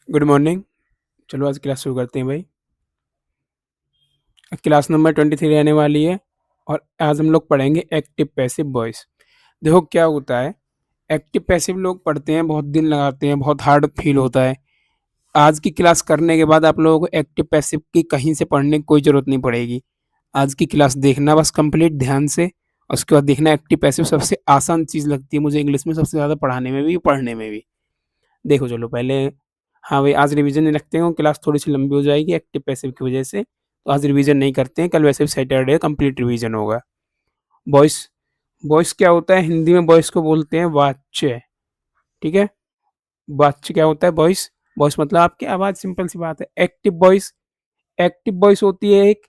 Good morning. चलो आज class शुरू करते हैं भाई। क्लास नंबर 23 रहने वाली है और आज हम लोग पढ़ेंगे एक्टिव पैसिव वॉइस। देखो क्या होता है, एक्टिव पैसिव लोग पढ़ते हैं, बहुत दिन लगाते हैं, बहुत हार्ड फील होता है। आज की क्लास करने के बाद आप लोगों को एक्टिव पैसिव की कहीं से पढ़ने की कोई ज़रूरत नहीं पड़ेगी। आज की क्लास देखना बस कंप्लीट ध्यान से, और उसके बाद देखना एक्टिव पैसिव सबसे आसान चीज़ लगती है मुझे इंग्लिश में, सबसे ज़्यादा पढ़ाने में भी पढ़ने में भी। देखो चलो पहले, हाँ भाई आज रिवीजन नहीं रखते हैं, क्लास थोड़ी सी लंबी हो जाएगी एक्टिव पैसिव की वजह से, तो आज रिवीजन नहीं करते हैं, कल वैसे भी सैटरडे कंप्लीट रिवीजन होगा। वॉइस, वॉइस क्या होता है हिंदी में, वॉइस को बोलते हैं वाच्य। ठीक है, वाच्य क्या होता है, वॉइस। वॉइस मतलब आपकी आवाज़, सिंपल सी बात है। एक्टिव वॉइस, एक्टिव वॉइस होती है एक,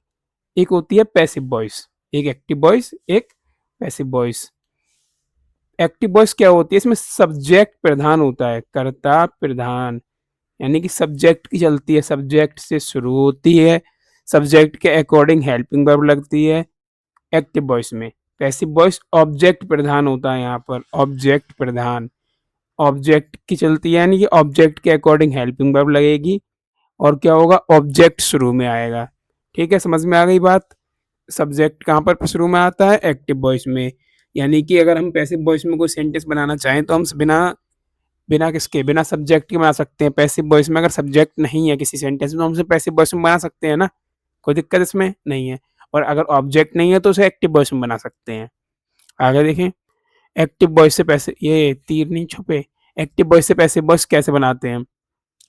एक होती है पैसिव वॉइस। एक एक्टिव वॉइस, एक पैसिव वॉइस। एक्टिव वॉइस क्या होती है, इसमें सब्जेक्ट प्रधान होता है, कर्ता प्रधान, यानी कि सब्जेक्ट की चलती है, सब्जेक्ट से शुरू होती है, सब्जेक्ट के अकॉर्डिंग हेल्पिंग वर्ब लगती है एक्टिव वॉइस में। पैसिव वॉइस ऑब्जेक्ट प्रधान होता है, यहाँ पर ऑब्जेक्ट प्रधान, ऑब्जेक्ट की चलती है, यानी कि ऑब्जेक्ट के अकॉर्डिंग हेल्पिंग वर्ब लगेगी, और क्या होगा, ऑब्जेक्ट शुरू में आएगा। ठीक है, समझ में आ गई बात। सब्जेक्ट कहाँ पर शुरू में आता है, एक्टिव वॉइस में। यानी कि अगर हम पैसिव वॉइस में कोई सेंटेंस बनाना चाहें तो हम बिना बिना किसके, बिना सब्जेक्ट के बना सकते हैं। पैसिव वॉइस में अगर सब्जेक्ट नहीं है किसी सेंटेंस में तो हम उसे पैसिव वॉइस में बना सकते हैं ना, कोई दिक्कत इसमें नहीं है। और अगर ऑब्जेक्ट नहीं है तो उसे एक्टिव वॉइस में बना सकते हैं। आगे देखें, एक्टिव वॉइस से पैसे, ये तीर नहीं छुपे, एक्टिव वॉइस से पैसिव वॉइस कैसे बनाते हैं।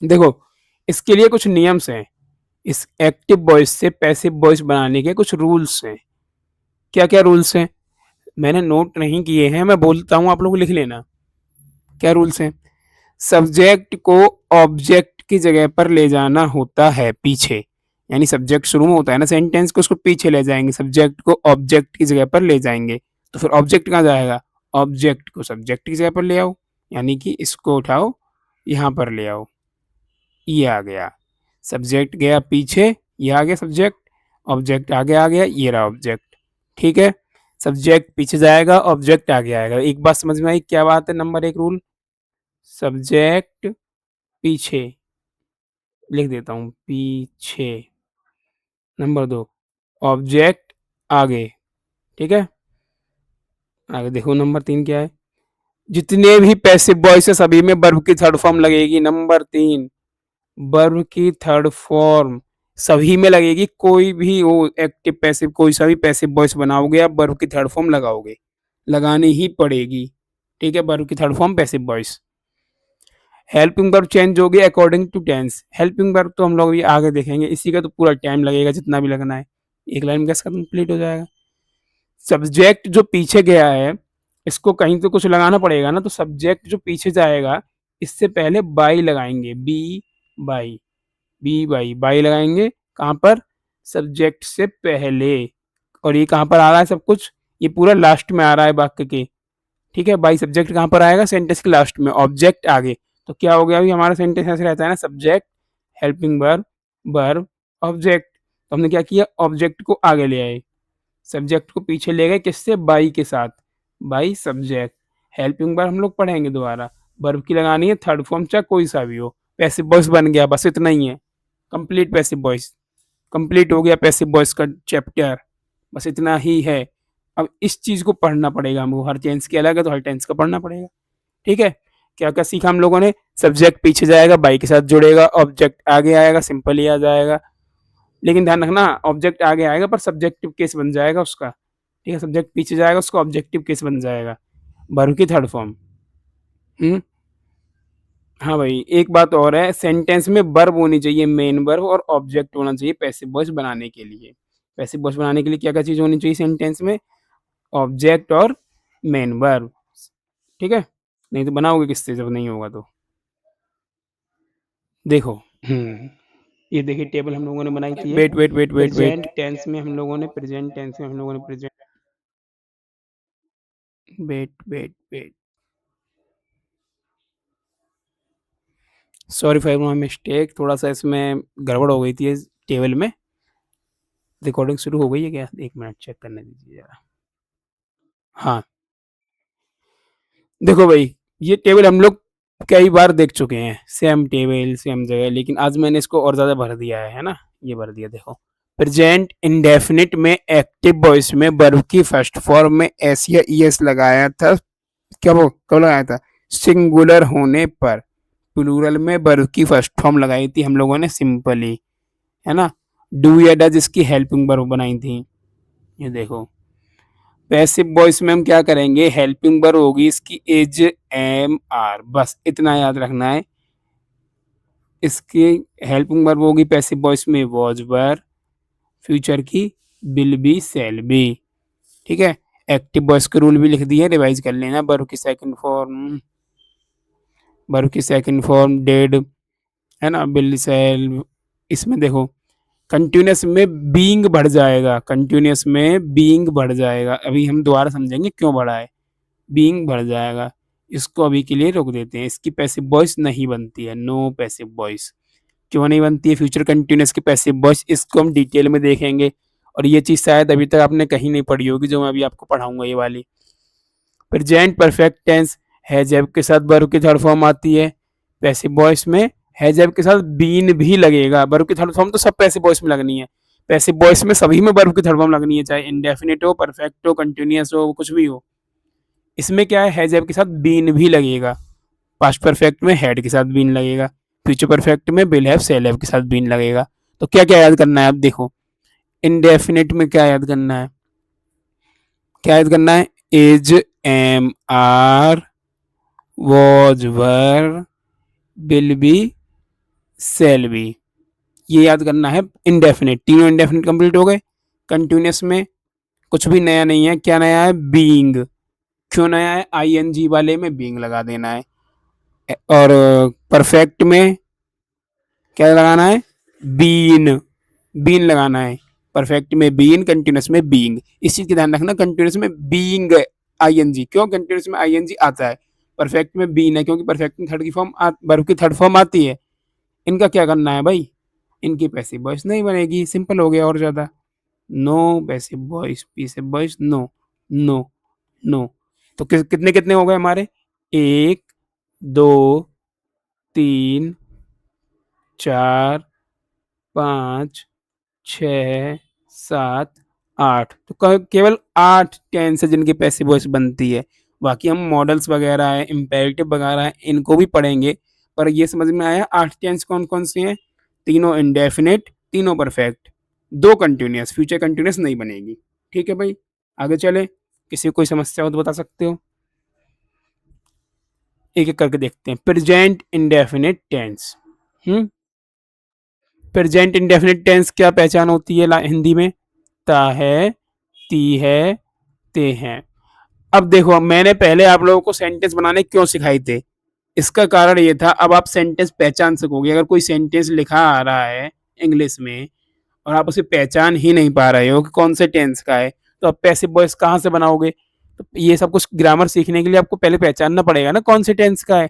देखो इसके लिए कुछ नियम्स हैं, इस एक्टिव वॉइस से पैसिव वॉइस बनाने के कुछ रूल्स हैं। क्या क्या रूल्स हैं, मैंने नोट नहीं किए हैं, मैं बोलता हूँ, आप लोग लिख लेना। क्या रूल्स हैं, सब्जेक्ट को ऑब्जेक्ट की जगह पर ले जाना होता है पीछे, यानी सब्जेक्ट शुरू में होता है ना सेंटेंस को, उसको पीछे ले जाएंगे, सब्जेक्ट को ऑब्जेक्ट की जगह पर ले जाएंगे। तो फिर ऑब्जेक्ट कहाँ जाएगा, ऑब्जेक्ट को सब्जेक्ट की जगह पर ले आओ, यानी कि इसको उठाओ, यहाँ पर ले आओ, ये आ गया सब्जेक्ट, गया पीछे, ये आ गया सब्जेक्ट, ऑब्जेक्ट आगे आ गया, ये रहा ऑब्जेक्ट। ठीक है, सब्जेक्ट पीछे जाएगा, ऑब्जेक्ट आगे आएगा। एक बात समझ में आई, क्या बात है, नंबर एक रूल, सब्जेक्ट पीछे, लिख देता हूँ पीछे। नंबर दो, ऑब्जेक्ट आगे। ठीक है, आगे देखो नंबर तीन क्या है, जितने भी पैसिव वॉइस है सभी में वर्ब की थर्ड फॉर्म लगेगी। नंबर तीन, वर्ब की थर्ड फॉर्म सभी में लगेगी, कोई भी वो एक्टिव पैसिव, कोई सा भी पैसिव वॉइस बनाओगे आप वर्ब की थर्ड फॉर्म लगाओगे, लगानी ही पड़ेगी। ठीक है, वर्ब की third form passive voice. Helping verb change होगी according to tense. Helping verb तो हम लोग भी आगे देखेंगे, इसी का तो पूरा टाइम लगेगा जितना भी लगना है, एक लाइन में कैसे कंप्लीट हो जाएगा। सब्जेक्ट जो पीछे गया है, इसको कहीं तो कुछ लगाना पड़ेगा ना, तो सब्जेक्ट जो पीछे जाएगा इससे पहले बाई लगाएंगे, be by, be by, by लगाएंगे कहाँ पर, सब्जेक्ट से पहले। और ये कहाँ पर आ रहा है सब कुछ, ये पूरा लास्ट में आ रहा है वाक्य के। ठीक है, बाई सब्जेक्ट कहाँ पर आएगा, सेंटेंस के लास्ट में, ऑब्जेक्ट आगे। तो क्या हो गया, अभी हमारा सेंटेंस ऐसे रहता है ना, subject, helping verb, verb, object. तो हमने क्या किया, ऑब्जेक्ट को आगे ले आए, सब्जेक्ट को पीछे ले गए, किससे, बाई के साथ, बाई सब्जेक्ट। हेल्पिंग वर्ब हम लोग पढ़ेंगे दोबारा, वर्ब की लगानी है थर्ड फॉर्म, चाहे कोई सा भी हो। पैसिव वॉइस बन गया, बस इतना ही है, कंप्लीट पैसिव वॉइस, कंप्लीट हो गया पैसिव वॉइस का चैप्टर, बस इतना ही है। अब इस चीज को पढ़ना पड़ेगा हमको, हर टेंस के अलग है तो हर टेंस का पढ़ना पड़ेगा। ठीक है, क्या क्या सीखा हम लोगों ने, सब्जेक्ट पीछे जाएगा, बाई के साथ जुड़ेगा, ऑब्जेक्ट आगे आएगा, सिंपल ही आ जाएगा। लेकिन ध्यान रखना, ऑब्जेक्ट आगे आएगा पर सब्जेक्टिव केस बन जाएगा उसका। ठीक है, सब्जेक्ट पीछे जाएगा, उसका ऑब्जेक्टिव केस बन जाएगा, वर्ब की थर्ड फॉर्म। हम्म, हाँ भाई एक बात और है, सेंटेंस में वर्ब होनी चाहिए, मेन वर्ब, और ऑब्जेक्ट होना चाहिए पैसिव वॉइस बनाने के लिए। पैसिव वॉइस बनाने के लिए क्या क्या चीज होनी चाहिए सेंटेंस में, ऑब्जेक्ट और मेन वर्ब। ठीक है, नहीं तो बनाओगे किससे जब नहीं होगा तो। देखो, ये देखिए टेबल हम लोगों ने बनाई थी, wait wait wait wait wait, present tense में हम लोगों ने, प्रेजेंट टेंस में हम लोगों ने present, wait wait wait, sorry for my mistake, थोड़ा सा इसमें गड़बड़ हो गई थी इस टेबल में। रिकॉर्डिंग शुरू हो गई है क्या, एक मिनट चेक करने दीजिए जरा। हाँ देखो भाई, ये टेबल हम लोग कई बार देख चुके हैं सेम टेबल सेम जगह, लेकिन आज मैंने इसको और ज़्यादा भर दिया है ना? ये भर दिया देखो। प्रेजेंट इंडेफिनिट में एक्टिव वॉइस में वर्ब की फर्स्ट फॉर्म में एस या ईएस लगाया था। कब लगाया था? सिंगुलर होने पर। प्लूरल में वर्ब की फर्स्ट फॉर्म लगाई थी हम लोगों ने सिंपली, है ना? डू या डज इसकी हेल्पिंग वर्ब बनाई थी। ये देखो। पैसिव वॉइस में हम क्या करेंगे? हेल्पिंग वर्ब होगी इसकी इज, एम, आर, बस इतना याद रखना है। इसकी हेल्पिंग वर्ब होगी पैसिव वॉइस में वॉज, वर, फ्यूचर की विल बी, शैल बी। ठीक है। एक्टिव वॉइस के रूल भी लिख दिए, रिवाइज कर लेना। वर्ब की सेकंड फॉर्म डेड, है ना? विल, शैल। इसमें देखो कंटिन्यूस में बीइंग बढ़ जाएगा, कंटिन्यूस में बीइंग बढ़ जाएगा। अभी हम दोबारा समझेंगे क्यों बढ़ा है। बीइंग बढ़ जाएगा। इसको अभी के लिए रोक देते हैं। इसकी पैसिव वॉइस नहीं बनती है, नो पैसिव वॉइस। क्यों नहीं बनती है फ्यूचर कंटिन्यूस की पैसिव वॉइस? इसको हम डिटेल में देखेंगे। और ये चीज़ शायद अभी तक आपने कहीं नहीं पढ़ी होगी, जो मैं अभी आपको पढ़ाऊंगा ये वाली। Present perfect tense has have के साथ वर्ब की थर्ड फॉर्म आती है। पैसिव वॉइस में हैज हैव के साथ बीन भी लगेगा। वर्ब की थर्ड फॉर्म तो सब पैसिव वॉइस में लगनी है। पैसिव वॉइस में सभी में वर्ब की थर्ड फॉर्म लगनी है, चाहे इंडेफिनिट हो, परफेक्ट हो, कंटिन्यूस हो, कुछ भी हो। इसमें क्या है? हैज हैव के साथ बीन भी लगेगा। पास्ट परफेक्ट में हैड के साथ बीन लगेगा। फ्यूचर परफेक्ट में विल हैव, शैल हैव के साथ बीन लगेगा। तो क्या क्या याद करना है? अब देखो इंडेफिनिट में क्या याद करना है? क्या याद करना है? Is, am, are, was, were, will be, shall be. ये याद करना है। इंडेफिनिट, तीनों इंडेफिनिट कंप्लीट हो गए। कंटिन्यूस में कुछ भी नया नहीं है। क्या नया है? बीइंग। क्यों नया है? आईएनजी वाले में बीइंग लगा देना है। और परफेक्ट में क्या लगाना है? बीन, बीन लगाना है। परफेक्ट में बीन, कंटिन्यूस में बीइंग। इस चीज का ध्यान रखना, कंटिन्यूस में बीइंग आईएनजी। क्यों कंटिन्यूस में आईएनजी आता है? परफेक्ट में बीन है, क्योंकि परफेक्ट में थर्ड की फॉर्म, वर्ब की थर्ड फॉर्म आती है। इनका क्या करना है भाई? इनकी पैसिव वॉइस नहीं बनेगी। सिंपल हो गया और ज्यादा। No passive voice, passive voice no, no, no. तो कितने कितने हो गए हमारे? एक, दो, तीन, चार, पाँच, छः, सात, आठ। तो केवल 8 टेंस है जिनकी पैसिव वॉइस बनती है। बाकी हम मॉडल्स वगैरह है, इम्पेरेटिव वगैरह है, इनको भी पढ़ेंगे। पर ये समझ में आया 8 टेंस कौन कौन से हैं? तीनों इंडेफिनिट, तीनों परफेक्ट, 2 कंटिन्यूस, फ्यूचर कंटिन्यूस नहीं बनेगी। ठीक है भाई, आगे चले। किसी को कोई समस्या हो तो बता सकते हो। एक एक करके देखते हैं। Present indefinite tense. Present indefinite tense क्या पहचान होती है हिंदी में? ता है, ती है, ते हैं। अब देखो मैंने पहले आप लोगों को सेंटेंस बनाने क्यों सिखाई थे? इसका कारण ये था, अब आप सेंटेंस पहचान सकोगे। अगर कोई सेंटेंस लिखा आ रहा है इंग्लिश में और आप उसे पहचान ही नहीं पा रहे हो कि कौन से टेंस का है, तो आप पैसिव वॉइस कहाँ से बनाओगे? तो ये सब कुछ ग्रामर सीखने के लिए आपको पहले पहचानना पड़ेगा ना कौन से टेंस का है।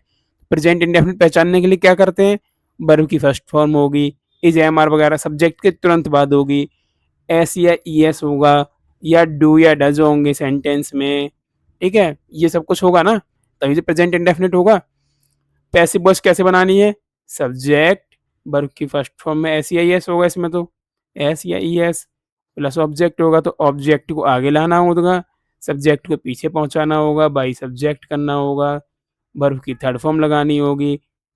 प्रेजेंट इंडेफिनिट पहचानने के लिए क्या करते हैं? वर्ब की फर्स्ट फॉर्म होगी, इज, एम, आर वगैरह सब्जेक्ट के तुरंत बाद होगी, एस या ई एस होगा, या डू या डज होंगे सेंटेंस में। ठीक है, ये सब कुछ होगा ना, तभी तो प्रेजेंट इंडेफिनिट होगा। पैसिव वॉइस कैसे बनानी है? सब्जेक्ट वर्ब की फर्स्ट फॉर्म में एस या ई एस होगा, इसमें तो एस या ई एस प्लस ऑब्जेक्ट होगा, तो ऑब्जेक्ट को आगे लाना होगा, सब्जेक्ट को पीछे पहुंचाना होगा, बाई सब्जेक्ट करना होगा, वर्ब की थर्ड फॉर्म लगानी होगी।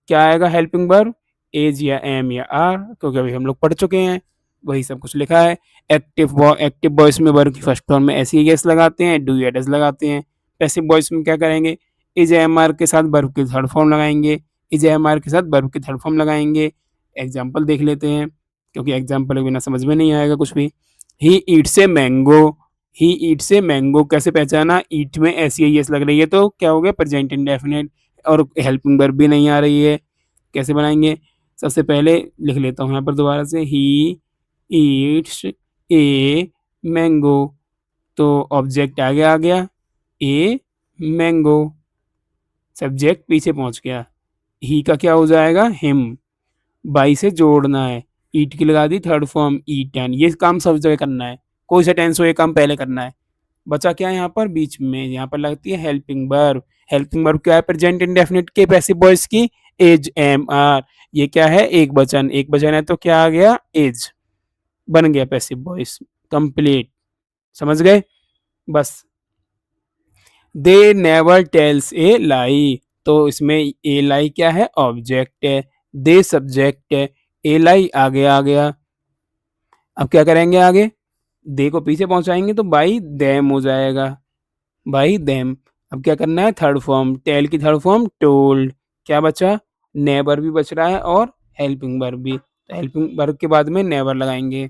क्या आएगा हेल्पिंग वर्ब? एज या एम या आर, क्योंकि अभी हम लोग पढ़ चुके हैं, वही सब कुछ लिखा है। एक्टिव वॉइस में वर्ब की फर्स्ट फॉर्म में एस या एस लगाते हैं, डू या डज लगाते हैं। पैसिव वॉइस में क्या करेंगे? इज एम आर के साथ वर्ब की थर्ड फॉर्म लगाएंगे, इज एम आर के साथ वर्ब की थर्ड फॉर्म लगाएंगे। एग्जाम्पल देख लेते हैं, क्योंकि एग्जाम्पल के बिना समझ में नहीं आएगा कुछ भी। He eats a mango, he eats a mango कैसे पहचाना? ईट में एस या एस लग रही है, तो क्या हो गया? Present indefinite. और हेल्पिंग वर्ब भी नहीं आ रही है, कैसे बनाएंगे? सबसे पहले लिख लेता हूँ यहाँ पर दोबारा से, ही ईट्स ए मैंगो, तो ऑब्जेक्ट आगे आ गया, ए मैंगो, सब्जेक्ट पीछे पहुंच गया। ही का क्या हो जाएगा? हिम। बाई से जोड़ना है, ईट की लगा दी थर्ड फॉर्म ईटन। ये काम सब जगह करना है, कोई सा टेंस हो ये काम पहले करना है। बचा क्या यहाँ पर बीच में, यहाँ पर लगती है हेल्पिंग वर्ब। हेल्पिंग वर्ब क्या है प्रेजेंट इंडेफिनिट के पैसिव वॉइस की, एज एम आर। ये क्या है एक वचन, एक वचन है तो क्या आ गया एज, बन गया पैसिव वॉइस कंप्लीट। समझ गए बस। दे नेवर टेल्स ए लाई, तो इसमें ए लाई क्या है ऑब्जेक्ट है, दे सब्जेक्ट है, ए लाई आगे आ गया। अब क्या करेंगे आगे, दे को पीछे पहुंचाएंगे तो बाई देम हो जाएगा, बाई देम। अब क्या करना है थर्ड फॉर्म, टेल की थर्ड फॉर्म टोल्ड। क्या बचा, नेवर भी बच रहा है और हेल्पिंग वर्ब भी, तो हेल्पिंग वर्ब के बाद में नेवर लगाएंगे।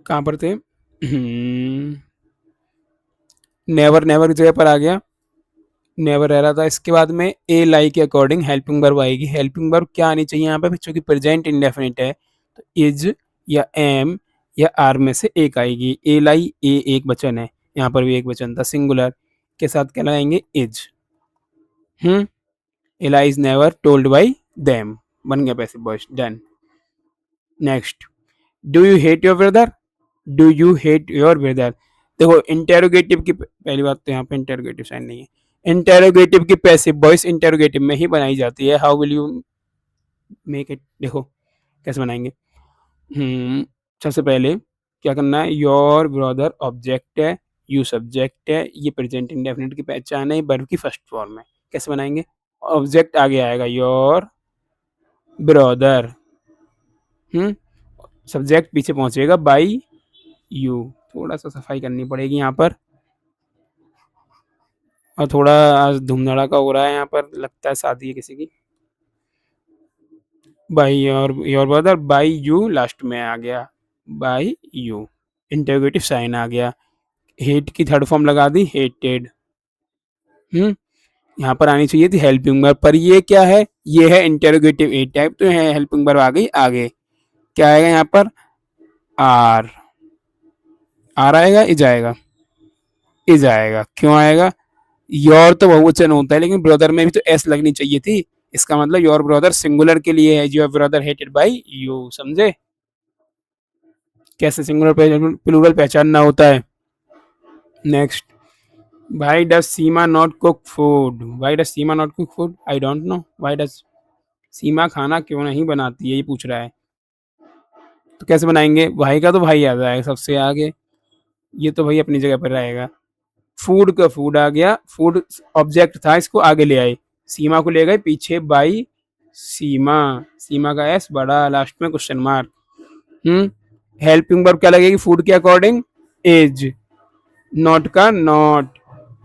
कहाँ पर थे नेवर, नेवर की जगह पर आ गया, नेवर रह रहा था। इसके बाद में ए लाई के अकॉर्डिंग हेल्पिंग वर्ब आएगी। हेल्पिंग वर्ब क्या आनी चाहिए यहाँ पे, चूंकि प्रेजेंट इंडेफिनिट है तो इज या एम या आर में से एक आएगी। ए लाई ए एक वचन है, यहाँ पर भी एक वचन था सिंगुलर, के साथ क्या लगाएंगे इज। एला is never told by them, बन गया passive voice done. Next, do you hate your brother, do you hate your brother. देखो इंटेरोगेटिव की पहली बात तो यहाँ पे इंटेरोगेटिव साइन नहीं है, इंटेरोगेटिव की पैसिव वॉइस इंटेरोगेटिव में ही बनाई जाती है। How will you make it, देखो कैसे बनाएंगे। सबसे पहले क्या करना है, योर ब्रदर ऑब्जेक्ट है, यू सब्जेक्ट है, ये प्रेजेंट इंडेफिनिट की पहचान है, वर्ब की फर्स्ट फॉर्म है। कैसे बनाएंगे, ऑब्जेक्ट आगे आएगा योर ब्रदर, सब्जेक्ट पीछे पहुंचेगा बाई यू। थोड़ा सा सफाई करनी पड़ेगी यहाँ पर, और थोड़ा आज धूम धड़ाका हो रहा है यहाँ पर, लगता है शादी है किसी की। By your brother, by you last में आ गया, बाई यू, इंटरोगेटिव साइन आ गया। हेट की थर्ड फॉर्म लगा दी हेटेड। यहाँ पर आनी चाहिए थी हेल्पिंग वर्ब, पर ये क्या है, ये है इंटरोगेटिव ए टाइप, तो है हेल्पिंग वर्ब आ गई आगे। क्या आएगा यहाँ पर, आर, आर आएगा इज आएगा, इज आएगा। क्यों आएगा, योर तो बहुवचन होता है लेकिन ब्रदर में भी तो एस लगनी चाहिए थी, इसका मतलब योर ब्रदर सिंगुलर के लिए है, your brother hated by you. समझे कैसे सिंगुलर प्लूरल पहचानना होता है। Next, why does Seema not cook food, why does Seema not cook food, I don't know why does, Seema खाना क्यों नहीं बनाती है ये पूछ रहा है। तो कैसे बनाएंगे, भाई का तो भाई आ जाएगा सबसे आगे, ये तो भाई अपनी जगह पर रहेगा। फूड का फूड आ गया, फूड ऑब्जेक्ट था, इसको आगे ले आए, सीमा को ले गए पीछे बाई सीमा, सीमा का एस बड़ा लास्ट में क्वेश्चन मार्क। हेल्पिंग वर्ब क्या लगेगी फूड के अकॉर्डिंग, एज, नॉट का नॉट,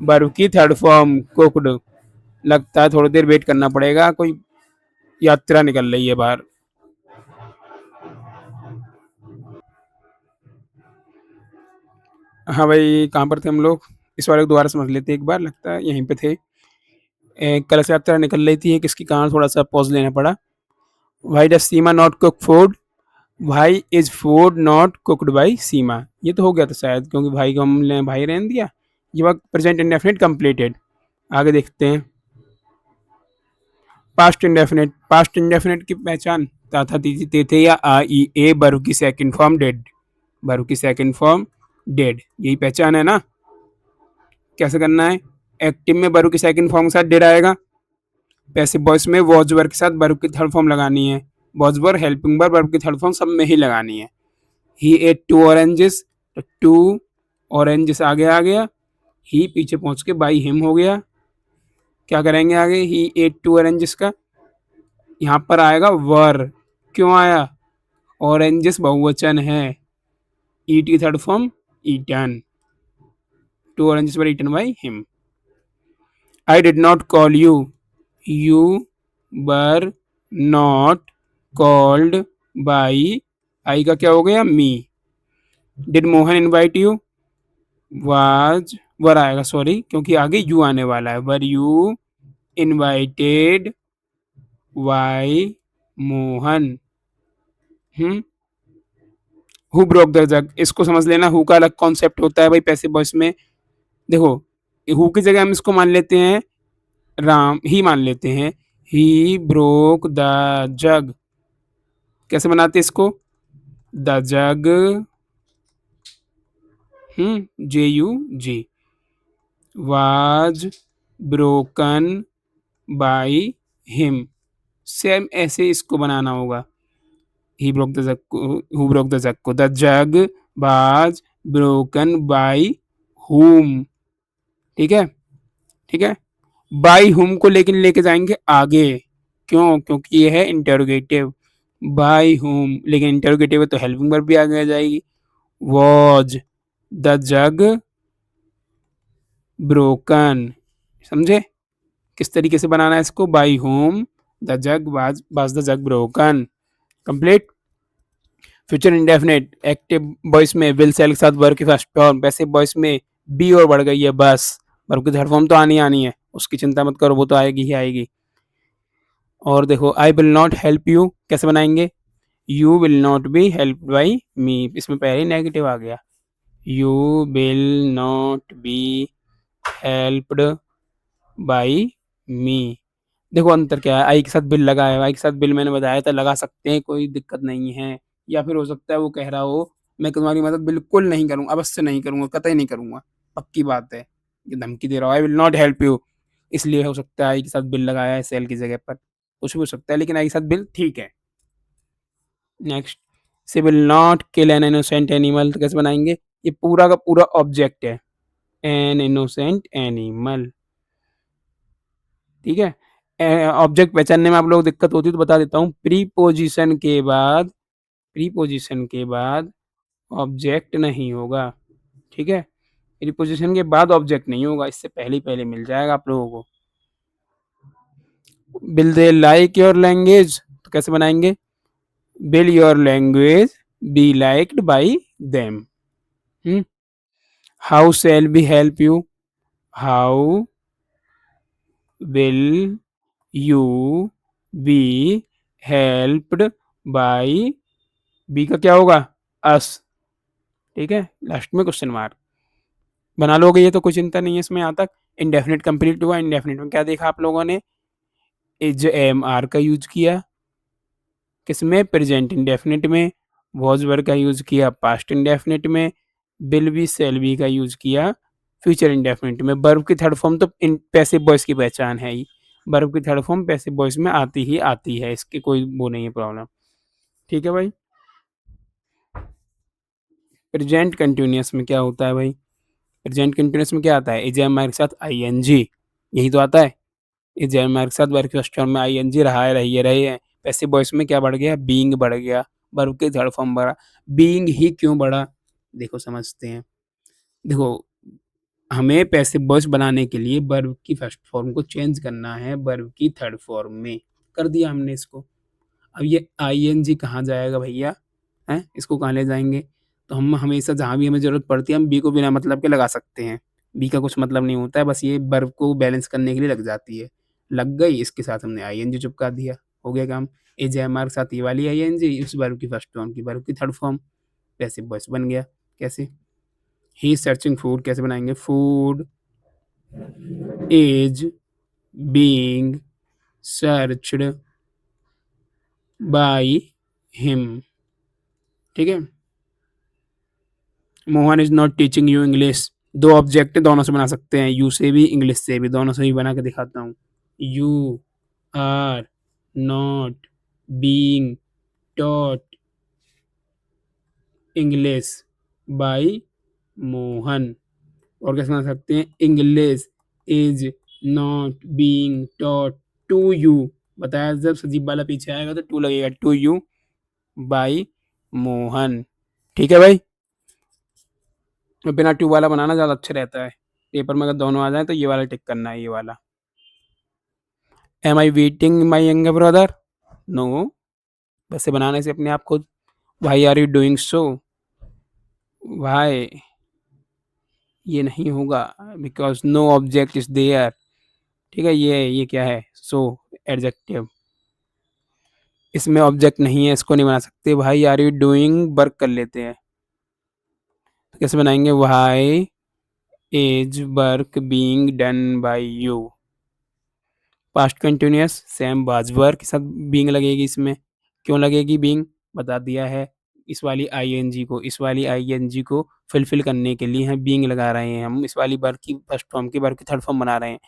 वर्ब की थर्ड फॉर्म कुक्ड। लगता है थोड़ी देर वेट करना पड़ेगा, कोई यात्रा निकल रही है बाहर। हाँ भाई कहाँ पर थे हम लोग, इस वाले को दोबारा समझ लेते एक बार, लगता है यहीं पे थे। कलश यात्रा निकल रही थी, किसकी कहाँ, थोड़ा सा पॉज लेना पड़ा। Why does Seema not cook food, why is food not cooked by Seema, ये तो हो गया था शायद, क्योंकि भाई को हमने भाई रहने दिया। ये वक्त प्रेजेंट इंडेफिनिट कंप्लीटेड। आगे देखते हैं, पास्ट इंडेफिनिट, पास्ट इंडेफिनिट की पहचान था थे थे या आ ई ए, वर्ब की सेकंड फॉर्म डेड, वर्ब की सेकंड फॉर्म डेड, यही पहचान है ना। कैसे करना है, एक्टिव में वर्ब की सेकंड फॉर्म के साथ डेड आएगा, पैसिव वॉइस में वॉज वर्ब के साथ वर्ब की थर्ड फॉर्म लगानी है, was verb helping verb verb की थर्ड फॉर्म सब में ही लगानी है। ही एट टू ऑरेंजेस, तो टू ऑरेंजेस आगे आ गया, ही पीछे पहुंच के बाई हिम हो गया। क्या करेंगे आगे, ही एट टू ऑरेंजेस का यहाँ पर आएगा वर, क्यों आया, ऑरेंजेस बहुवचन है, ईट की third form eaten, two oranges were eaten by him. I did not call you, you were not called by, I का क्या हो गया me. Did Mohan invite you, was were आएगा सॉरी, क्योंकि आगे यू आने वाला है, were you invited why Mohan. Who broke the jug, इसको समझ लेना, हु का अलग कॉन्सेप्ट होता है भाई पैसिव वॉइस में। देखो हु की जगह हम इसको मान लेते हैं राम, ही मान लेते हैं, ही ब्रोक द जग। कैसे बनाते इसको? The jug, JUG, was broken by him. Same ऐसे इसको बनाना होगा। He broke the jug, who broke the jug को, the jug was broken by whom. ठीक है, ठीक है। बाई हुम को लेकिन लेके जाएंगे आगे। क्यों? क्योंकि ये है इंटेरोगेटिव। बाई हुम, लेकिन इंटेरोगेटिव है तो हेल्पिंग वर्ब भी आगे आ जाएगी। Was the jug broken. समझे किस तरीके से बनाना है इसको? By home the jug was the jug broken. Complete. Future indefinite active voice में विल सेल के साथ वर्ब की फर्स्ट फॉर्म, पैसिव वॉइस में बी और बढ़ गई है बस। वर्ब की थर्ड फॉर्म तो आनी है, उसकी चिंता मत करो, वो तो आएगी ही आएगी। और देखो I will not help you कैसे बनाएंगे? You will not be help by me, इसमें पहले ही नेगेटिव आ गया। You will not be helped by me. देखो अंतर क्या है, आई के साथ बिल लगा है, आई के साथ बिल मैंने बताया था लगा सकते हैं, कोई दिक्कत नहीं है। या फिर हो सकता है वो कह रहा हो मैं तुम्हारी मदद बिल्कुल नहीं करूंगा, अवश्य नहीं करूंगा, कतई नहीं करूंगा, पक्की बात है, ये धमकी दे रहा हो, आई विल नॉट हेल्प यू। इसलिए हो सकता है आई के साथ बिल लगाया है सेल की जगह पर, कुछ भी हो सकता है, लेकिन आई के साथ बिल ठीक है। Next, she will not kill an innocent animal, तो कैसे बनाएंगे? ये पूरा का पूरा ऑब्जेक्ट है, एन इनोसेंट एनिमल। ठीक है, ऑब्जेक्ट पहचानने में आप लोग दिक्कत होती है तो बता देता हूँ। प्रीपोजिशन के बाद ऑब्जेक्ट नहीं होगा। ठीक है, प्रीपोजिशन के बाद ऑब्जेक्ट नहीं होगा, इससे पहले ही पहले मिल जाएगा आप लोगों को। Will they like your language, तो कैसे बनाएंगे? Will your language be liked by them. How shall be help you, how will you be helped by, be का क्या होगा? अस। ठीक है, लास्ट में क्वेश्चन मार्क। बना लोगे ये तो कोई चिंता नहीं है इसमें यहाँ तक। इंडेफिनिट कंप्लीट हुआ। इंडेफिनिट में क्या देखा आप लोगों ने? इज एम आर का यूज किया किसमें? प्रेजेंट इंडेफिनिट में। वॉज वर का यूज किया पास्ट इंडेफिनिट में। विल बी सेल बी का यूज किया फ्यूचर इंडेफिनिट में। वर्ब की थर्ड फॉर्म तो पैसिव वॉइस की पहचान है ही, वर्ब की थर्ड फॉर्म पैसिव वॉइस में आती ही आती है, इसकी कोई वो नहीं है प्रॉब्लम। ठीक है भाई। प्रेजेंट कंटिन्यूअस में क्या होता है भाई? प्रेजेंट कंटिन्यूअस में क्या आता है? इज एम आर के साथ आई एन जी, यही तो आता है। इज एम आर के साथ वर्ब फर्स्ट फॉर्म में आई एन जी रहा है, रही है। पैसिव वॉइस में क्या बढ़ गया? बीइंग बढ़ गया, वर्ब के थर्ड फॉर्म बढ़ा। बीइंग ही क्यों बढ़ा? देखो समझते हैं। देखो, हमें पैसिव वॉइस बनाने के लिए वर्ब की फर्स्ट फॉर्म को चेंज करना है वर्ब की थर्ड फॉर्म में, कर दिया हमने इसको। अब ये आई एन जी कहाँ जाएगा भैया? हैं, इसको कहाँ ले जाएंगे? तो हम हमेशा जहाँ भी हमें ज़रूरत पड़ती है हम बी को बिना मतलब के लगा सकते हैं। बी का कुछ मतलब नहीं होता है, बस ये वर्ब को बैलेंस करने के लिए लग जाती है। लग गई, इसके साथ हमने आई एन जी चिपका दिया, हो गया काम। एज एम आर के साथ ये वाली आई एन जी, उस वर्ब की फर्स्ट फॉर्म की वर्ब की थर्ड फॉर्म, पैसिव वॉइस बन गया। कैसे? ही इज सर्चिंग फूड, कैसे बनाएंगे? Food is being searched by him. ठीक है। Mohan is not teaching you English, दो ऑब्जेक्ट दोनों से बना सकते हैं, यू से भी इंग्लिश से भी, दोनों से भी बना के दिखाता हूँ। You are not being taught English by Mohan. और कैसे बना सकते हैं? English is not being taught to you, बताया जब सजीव वाला पीछे आएगा तो टू लगेगा, टू यू बाई मोहन। ठीक है भाई। बिना ट्यूब वाला बनाना ज़्यादा अच्छा रहता है, पेपर में अगर दोनों आ जाए तो ये वाला टिक करना है, ये वाला। Am I waiting my younger brother? No, वैसे बनाने से अपने आप खुद। Why are you doing so? Why, ये नहीं होगा, because no object is there. ठीक है, ये क्या है? सो एडजेक्टिव, इसमें ऑब्जेक्ट नहीं है, इसको नहीं बना सकते। भाई आर यू डूइंग, वर्क कर लेते हैं, तो कैसे बनाएंगे? Why is work being done by you. Past continuous same was were के साथ बीइंग लगेगी इसमें। क्यों लगेगी बीइंग? बता दिया है। इस वाली आईएनजी को फुलफ़िल करने के लिए हम बीइंग लगा रहे हैं हम। इस वाली वर्ब की फर्स्ट फॉर्म की वर्ब की थर्ड फॉर्म बना रहे हैं।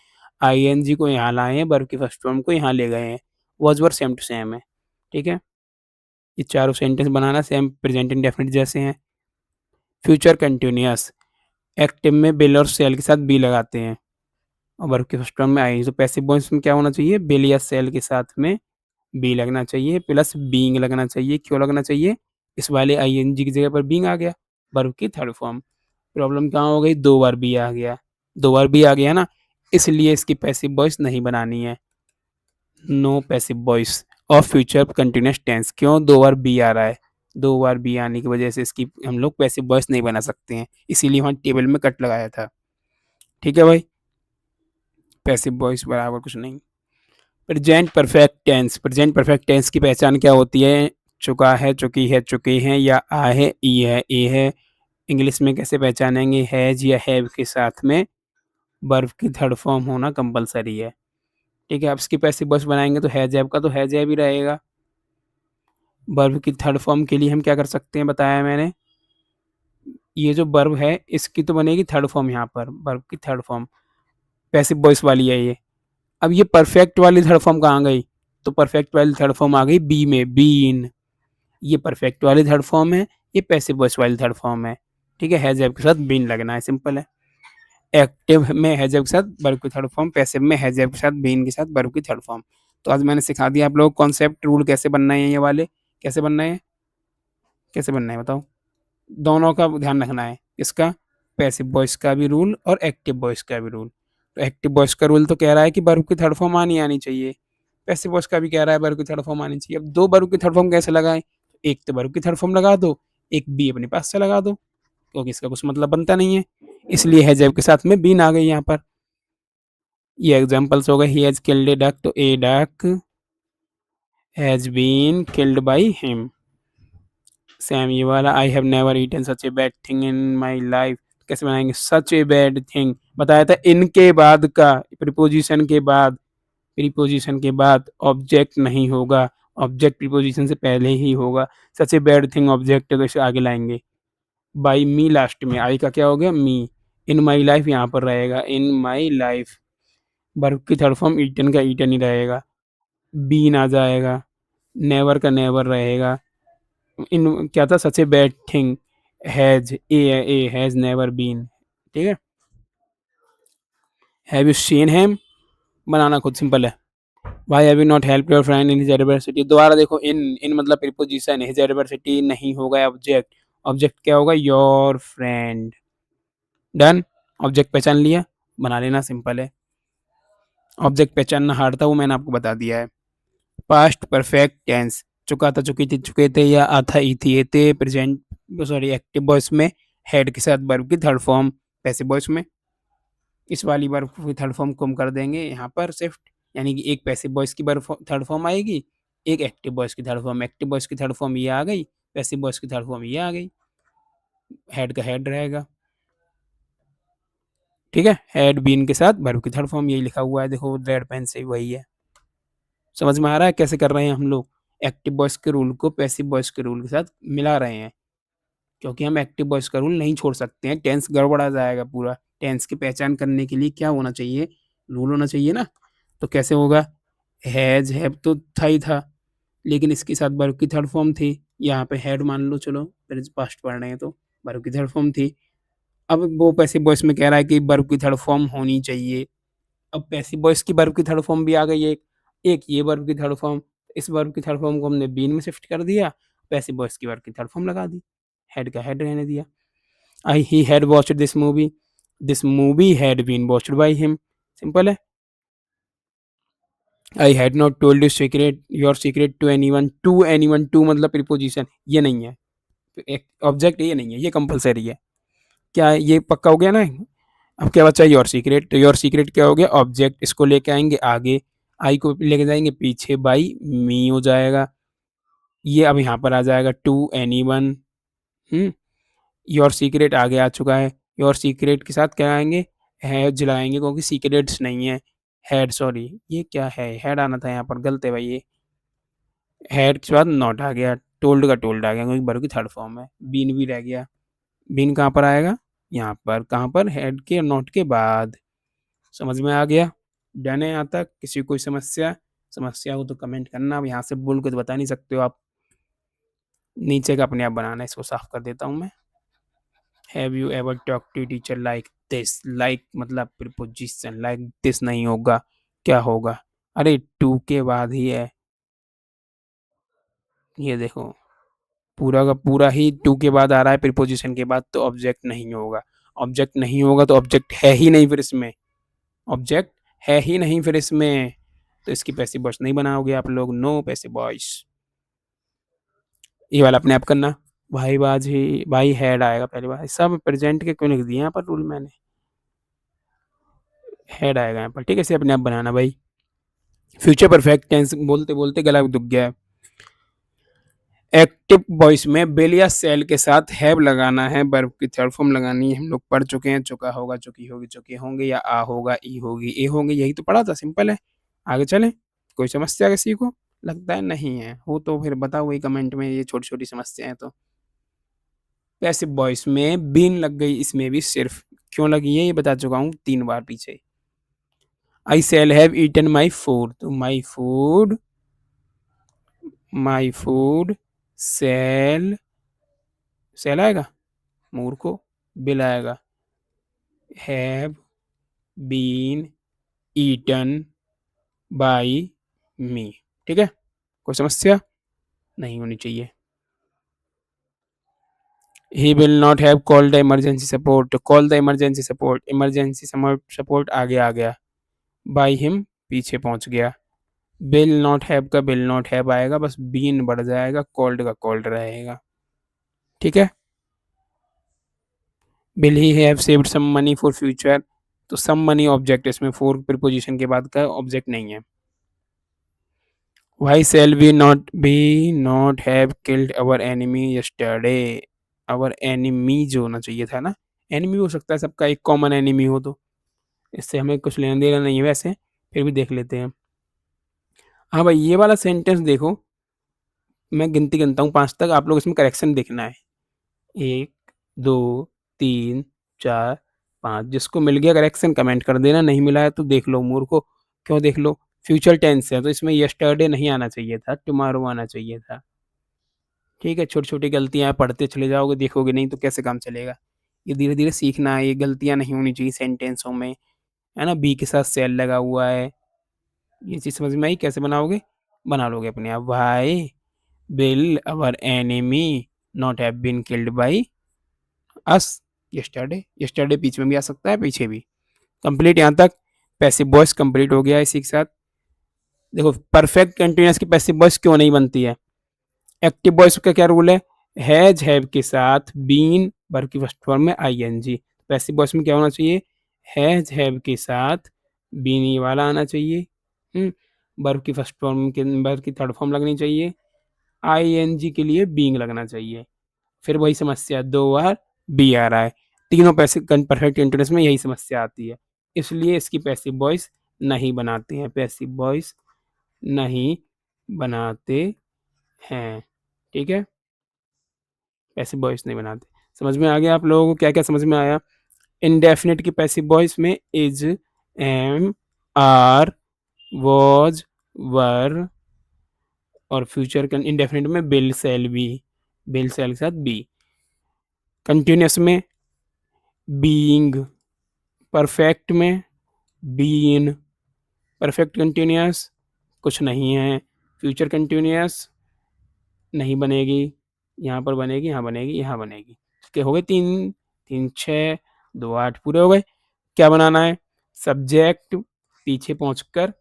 आईएनजी को यहाँ लाए हैं, वर्ब की फर्स्ट फॉर्म को यहाँ ले गए हैं। Was were same to same है। ठीक है? ये चारों सेंटेंस बनाना सेम प्रेज़ेंट इंडेफ़िनिट जैसे हैं। फ्यूचर कंटीन्यूअस एक्टिव में विल और शैल के साथ बी लगाते हैं और वर्ब के फर्स्ट फॉर्म में आई। तो पैसिव वॉइस में क्या होना चाहिए? विल या शैल के साथ में बी लगना चाहिए प्लस बीइंग लगना चाहिए। क्यों लगना चाहिए? इस वाले आईएनजी की जगह पर बीइंग आ गया, वर्ब की थर्ड फॉर्म। प्रॉब्लम कहाँ हो गई? 2 बार बी आ गया। 2 बार बी आ गया ना, इसलिए इसकी पैसिव वॉइस नहीं बनानी है। No passive voice of future continuous tense. क्यों 2 बार बी आ रहा है? 2 बार बी आने की वजह से इसकी हम लोग पैसिव वॉइस नहीं बना सकते हैं, इसीलिए वहाँ टेबल में कट लगाया था। ठीक है भाई? पैसिव वॉइस बराबर कुछ नहीं। Present perfect tense. Present perfect tense की पहचान क्या होती है? चुका है, चुकी है, चुके हैं या आ है, ई है, ए है। इंग्लिश में कैसे पहचानेंगे? हैज़ या हैव के साथ में वर्ब की थर्ड फॉर्म होना कंपलसरी है। ठीक है? अब इसकी पैसिव वॉइस बनाएँगे तो हैज़ हैव का तो हैज़ हैव ही रहेगा। वर्ब की थर्ड फॉर्म के लिए हम क्या कर सकते हैं बताया मैंने? ये जो वर्ब है इसकी तो बनेगी थर्ड फॉर्म यहाँ पर, वर्ब की थर्ड फॉर्म। पैसिव वॉइस वाली है ये। अब ये परफेक्ट वाली थर्ड फॉर्म कहाँ गई? तो परफेक्ट वाली थर्ड फॉर्म आ गई बी में, बीन। ये परफेक्ट वाली थर्ड फॉर्म है, ये पैसिव वॉइस वाली थर्ड फॉर्म है। ठीक है? हैज़ हैव के साथ बीन लगना है, सिंपल है। एक्टिव में हैज़ हैव के साथ वर्ब की थर्ड फॉर्म, पैसिव में हैज़ हैव के साथ बीन के साथ वर्ब की थर्ड फॉर्म। तो आज मैंने सिखा दिया आप लोगों को कॉन्सेप्ट रूल कैसे बनना है ये वाले। कैसे बनना है? कैसे बनना है बताओ? दोनों का ध्यान रखना है। किसका? पैसिव वॉइस का भी रूल और एक्टिव वॉइस का भी रूल। तो एक्टिव वॉइस का रूल तो कह रहा है कि वर्ब की थर्ड फॉर्म आनी चाहिए। पैसिव वॉइस का भी कह रहा है वर्ब की थर्ड फॉर्म आनी चाहिए। अब 2 वर्ब की थर्ड फॉर्म कैसे लगाएँ? एक तो वर्ब की थर्ड फॉर्म लगा दो, एक बी अपने पास से लगा दो, क्योंकि इसका कुछ मतलब बनता नहीं है। इसलिए हैज़ हैव के साथ में बीन आ गई यहाँ पर। ये एग्ज़ाम्पल्स हो गए। He has killed a duck, तो a duck has been killed by him. Same ये वाला I have never eaten such a bad thing in my life. कैसे बनाएंगे? सच ए बैड थिंग बताया था, इनके बाद का प्रीपोजिशन के बाद, प्रीपोजिशन के बाद ऑब्जेक्ट नहीं होगा, ऑब्जेक्ट प्रीपोजिशन से पहले ही होगा। सच ए बैड थिंग ऑब्जेक्ट है तो इसे आगे लाएंगे। बाई मी लास्ट में आई का क्या हो गया? मी। इन माई लाइफ यहाँ पर रहेगा, इन माई लाइफ। वर्ब की थर्ड फॉर्म ईटन का ईटन ही रहेगा, बीन आ जाएगा। नेवर का नेवर रहेगा। इन क्या था? Such a bad thing has, a has never been. ठीक है? हैव यू सीन हिम बनाना खुद सिंपल है। Why have you not help your friend in his adversity. दोबारा देखो, इन मतलब प्रीपोजिशन, हिज एडवर्सिटी नहीं होगा ऑब्जेक्ट। ऑब्जेक्ट क्या होगा? Your friend. डन। ऑब्जेक्ट पहचान लिया, बना लेना, सिंपल है। ऑब्जेक्ट पहचानना हार्ड था, वो मैंने आपको बता दिया है। Past perfect tense. चुका था, चुकी थी, चुके थे या आ था, ई थी, ये थे। प्रेजेंट सॉरी एक्टिव वॉइस में हेड के साथ वर्ब की थर्ड फॉर्म। पैसिव वॉइस में इस वाली वर्ब की थर्ड फॉर्म को हम कर देंगे यहाँ पर शिफ्ट, यानी कि एक पैसिव वॉइस की वर्ब थर्ड फॉर्म आएगी, एक एक्टिव वॉइस की थर्ड फॉर्म। एक्टिव वॉइस की थर्ड फॉर्म ये आ गई, पैसिव वॉइस की थर्ड फॉर्म ये आ गई। हेड का हेड रहेगा। ठीक है? हेड बीन के साथ वर्ब की थर्ड फॉर्म, यही लिखा हुआ है, देखो रेड पेन से वही है। समझ में आ रहा है कैसे कर रहे हैं हम लोग? एक्टिव वॉइस के रूल को पैसिव वॉइस के रूल के साथ मिला रहे हैं, क्योंकि हम एक्टिव वॉइस का रूल नहीं छोड़ सकते हैं, टेंस गड़बड़ा जाएगा पूरा। टेंस की पहचान करने के लिए क्या होना चाहिए? रूल होना चाहिए ना। तो कैसे होगा? हैज़ हैव तो था ही था, लेकिन इसके साथ वर्ब की थर्ड फॉर्म थी। यहाँ पे हैड मान लो, चलो फिर पास्ट पढ़ रहे हैं तो वर्ब की थर्ड फॉर्म थी। अब वो पैसिव वॉइस में कह रहा है कि वर्ब की थर्ड फॉर्म होनी चाहिए। अब पैसिव वॉइस की वर्ब की थर्ड फॉर्म भी आ गई एक, एक ये वर्ब की थर्ड फॉर्म। इस वर्ब की थर्ड फॉर्म को हमने बीन में शिफ्ट कर दिया, पैसिव वॉइस की वर्ब की थर्ड फॉर्म लगा दी, हेड का हेड रहने दिया। I he had watched this movie had been watched by him. Simple है। I had not told your secret to anyone, to मतलब प्रीपोजिशन, ये नहीं है, एक ऑब्जेक्ट ये नहीं है, ये कंपलसरी है। क्या ये पक्का हो गया ना? अब क्या बचा? Your secret. तो योर सीक्रेट क्या हो गया? ऑब्जेक्ट, इसको लेके आएंगे आगे, आई को लेके जाएंगे पीछे, बाई मी हो जाएगा। ये अब यहाँ पर आ जाएगा टू एनीवन। योर सीक्रेट आगे आ चुका है। योर सीक्रेट के साथ क्या आएंगे? है जलाएंगे, क्योंकि सीक्रेट्स नहीं है। हेड, सॉरी ये क्या है, हेड आना था यहाँ पर, गलत है भाई ये। हेड के बाद नॉट आ गया, टोल्ड का टोल्ड आ गया क्योंकि वर्ब की थर्ड फॉर्म है। बीन भी रह गया, बीन कहाँ पर आएगा, यहाँ पर, कहाँ पर, हेड के नॉट के बाद। समझ में आ गया, डन है यहाँ तक। किसी को कोई समस्या समस्या हो तो कमेंट करना, अब यहाँ से बोल के तो बता नहीं सकते हो आप, नीचे का अपने आप बनाना है। इसको साफ कर देता हूँ मैं। Have you ever talk to teacher like this, like मतलब प्रीपोजिशन, लाइक दिस नहीं होगा, क्या होगा, अरे टू के बाद ही है, ये देखो पूरा का पूरा ही टू के बाद आ रहा है प्रीपोजिशन के बाद, तो ऑब्जेक्ट नहीं होगा। ऑब्जेक्ट नहीं होगा तो ऑब्जेक्ट है ही नहीं फिर इसमें, ऑब्जेक्ट है ही नहीं फिर इसमें, तो इसकी पैसिव वॉइस नहीं बनाओगे आप लोग, नो पैसिव वॉइस। ये वाला अपने आप करना। भाई बाजी, भाई हेड आएगा पहली बार, सब प्रेजेंट के क्यों लिख दिए यहाँ पर रूल मैंने, हेड आएगा यहाँ पर, ठीक है, इसे अपने आप बनाना भाई। फ्यूचर परफेक्ट टेंस बोलते बोलते गला दुख गया है। एक्टिव वॉइस में विल या शैल के साथ हैव लगाना है, वर्ब की थर्ड फॉर्म लगानी है, हम लोग पढ़ चुके हैं, चुका होगा, चुकी होगी, चुके होंगे, या आ होगा, ई होगी, ए होंगे, यही तो पढ़ा था, सिंपल है। आगे चलें, कोई समस्या किसी को, लगता है नहीं है, हो तो फिर बताओ वही कमेंट में, ये छोटी छोटी समस्याएं तो। पैसिव वॉइस में बीन लग गई, इसमें भी सिर्फ, क्यों लगी है ये बता चुका हूँ 3 बार पीछे। I shall have eaten my food, तो माई फूड शैल, शैल आएगा, मूर्खो, बिल आएगा, have been eaten by me, ठीक है, कोई समस्या नहीं होनी चाहिए। He will not have called the emergency support, call the emergency support, emergency support आगे आ गया, बाई हिम पीछे पहुंच गया। विल नॉट हैव का विल नॉट हैव आएगा, बस बीन बढ़ जाएगा, कॉल्ड का कॉल्ड रहेगा, ठीक है। Will he have saved some money for future, तो सम मनी ऑब्जेक्ट, इसमें फोर प्रीपोजिशन के बाद का ऑब्जेक्ट नहीं है। Why shall we not have killed our enemy yesterday, our enemy जो होना चाहिए था ना, एनिमी हो सकता है सबका एक कॉमन एनिमी हो, तो इससे हमें कुछ लेना देना नहीं है वैसे, फिर भी देख लेते हैं। हाँ भाई ये वाला सेंटेंस देखो, मैं गिनती गिनता हूँ 5 तक, आप लोग इसमें करेक्शन देखना है। 1 2 3 4 5, जिसको मिल गया करेक्शन कमेंट कर देना, नहीं मिला है तो देख लो मूर्खो, क्यों देख लो, फ्यूचर टेंस है तो इसमें यस्टरडे नहीं आना चाहिए था, टुमारो आना चाहिए था, ठीक है। छोटी छोटी गलतियां पढ़ते चले जाओगे, देखोगे नहीं तो कैसे काम चलेगा, ये धीरे धीरे सीखना है, ये गलतियां नहीं होनी चाहिए सेंटेंसों में, है ना। बी के साथ सेल लगा हुआ है, ये चीज़ समझ में आई, कैसे बनाओगे, बना लोगे अपने आप। Why will our enemy not have been killed by us yesterday, yesterday बीच में भी आ सकता है, पीछे भी। कंप्लीट यहाँ तक पैसिव वॉइस कंप्लीट हो गया है इसी के साथ। देखो परफेक्ट कंटिन्यूअस की पैसिव वॉइस क्यों नहीं बनती है, एक्टिव वॉइस का क्या रूल है, हैज हैव के साथ बीन वर्ब की फर्स्ट फॉर्म में आईएनजी, पैसिव वॉइस में क्या होना चाहिए, हैज हैव के साथ बीन ये वाला आना चाहिए, वर्ब की फर्स्ट फॉर्म के वर्ब की थर्ड फॉर्म लगनी चाहिए, आईएनजी के लिए बीइंग लगना चाहिए, फिर वही समस्या 2 बार बी आ रहा है, तीनों पैसिव परफेक्ट कंटिन्यूअस में यही समस्या आती है, इसलिए इसकी पैसिव वॉइस नहीं बनाते हैं, पैसिव वॉइस नहीं बनाते हैं, ठीक है, पैसिव वॉइस नहीं बनाते। समझ में आ गया आप लोगों को क्या क्या समझ में आया। इनडेफिनेट की पैसिव वॉइस में is, am, are, was, were, और फ्यूचर इनडेफिनेट में will shall be, will shall के साथ बी। कंटिन्यूस में बीइंग, परफेक्ट में बीन, परफेक्ट कंटिन्यूस कुछ नहीं है, फ्यूचर कंटिन्यूस नहीं बनेगी, यहाँ पर बनेगी, यहाँ बनेगी, यहाँ बनेगी, ठीक हो गए 3 3 6 2 8 पूरे हो गए। क्या बनाना है, सब्जेक्ट पीछे पहुंचकर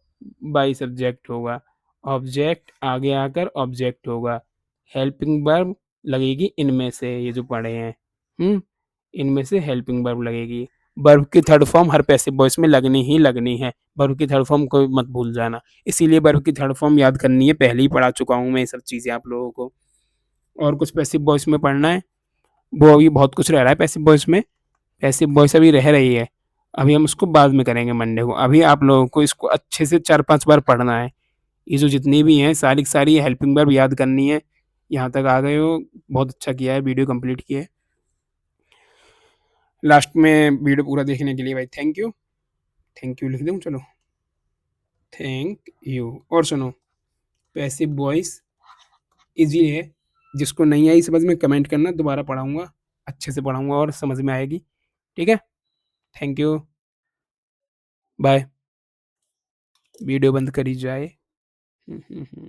बाई सब्जेक्ट होगा, ऑब्जेक्ट आगे आकर ऑब्जेक्ट होगा, हेल्पिंग वर्ब लगेगी इनमें से, ये जो पढ़े हैं, इनमें से हेल्पिंग वर्ब लगेगी। वर्ब की थर्ड फॉर्म हर पैसिव वॉइस में लगनी ही लगनी है, वर्ब की थर्ड फॉर्म को मत भूल जाना, इसीलिए वर्ब की थर्ड फॉर्म याद करनी है, पहले ही पढ़ा चुका हूँ मैं ये सब चीज़ें आप लोगों को। और कुछ पैसिव वॉइस में पढ़ना है, वो अभी बहुत कुछ रह रहा है पैसिव वॉइस में, पैसिव वॉइस अभी रह रही है, अभी हम उसको बाद में करेंगे मंडे को। अभी आप लोगों को इसको अच्छे से 4-5 बार पढ़ना है। ये जो जितनी भी हैं सारी की सारी हेल्पिंग वर्ब याद करनी है। यहाँ तक आ गए हो, बहुत अच्छा किया है, वीडियो कंप्लीट की है। लास्ट में वीडियो पूरा देखने के लिए भाई थैंक यू लिख दूँ? चलो, थैंक यू। और सुनो, पैसिव वॉइस ईज़ी है, जिसको नहीं आई समझ में कमेंट करना, दोबारा पढ़ाऊँगा, अच्छे से पढ़ाऊँगा और समझ में आएगी। ठीक है? Thank you, bye. वीडियो बंद करी जाए। हुँ, हुँ, हुँ।